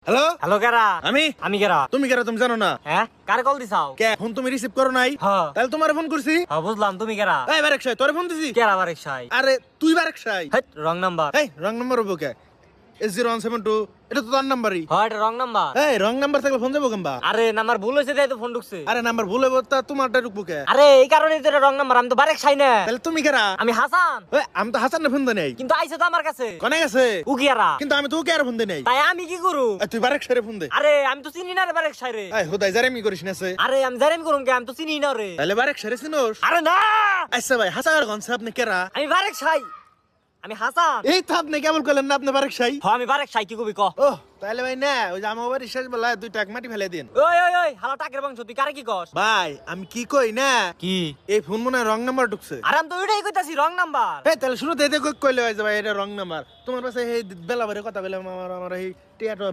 Hello hello কারা? আমি আমি কারা? তুমি কেন তুমি জানো না হ্যাঁ কার কল দিছাও? কে ফোন তুমি রিসিভ করো নাই হ্যাঁ তাহলে তোমার ফোন করছি হ্যাঁ বুঝলাম তুমি কারা? এই বারেক সাই তোরে ফোন দিছি কেরা বারেক সাই? আরে তুই বারেক সাই হেট রং নাম্বার। এই রং নাম্বার হবো কে S0172 এটা তো তোর নাম্বারই হ্যাঁ এটা রং নাম্বার। এই রং নাম্বার থাকলে ফোন যাবো কেমবা আরে নাম্বার ভুল হয়েছে তাই তো ফোন ঢুকছে। আরে নাম্বার ভুল হবো তা তোমারটা ঢুকবো কে আরে এই কারণেই তো এটা রং নাম্বার। আমি তো বারেক সাই না। তাহলে তুমি কেরা আমি হাসান। ওই আমি তো হাসান ফোন দেই নাই কিন্তু আইছে তো আমার কাছে। কনে গেছে ও কিয়ারা? কিন্তু আমি তো ওকে আর ফোন দেই নাই তাই আমি কি করু? এই, তুই বারেক সাইরে ফোন দে আরে আমি তো চিনি না রে বারেক সাই রে। এই হুদাই জারেমি করিস না সে আরে আমি জানি করুম কে? আমি তো চিনি না রে। তাহলে বারেক সাইরে চিনোস আরে না আচ্ছা ভাই হাসান গনছে আপনি কেরা আমি বারেক সাই। আমি হাসান। এই তো আপনি কেমন করলেন না আপনি বারেক সাই হ্যাঁ আমি বারেক সাই কি কবি ক? ও তাহলে ভাই না ওই যে আমার বাড়ির শেষ বেলা 2 টাক মাটি ফেলে দিন ওই ওই ওই হালা টাকের বংশ তুই কারে কি কস? ভাই আমি কি কই না কি? এই ফোন মনে হয় রং নাম্বার ঢুকছে আরে আমি তো ওইটাই কইতাছি রং নাম্বার। এই তাহলে শুরু থেকে কইলে হয় যে ভাই এটা রং নাম্বার তোমার পাশে এই বেলা ভরে কথা বলে আমার আমার এই টিয়াটো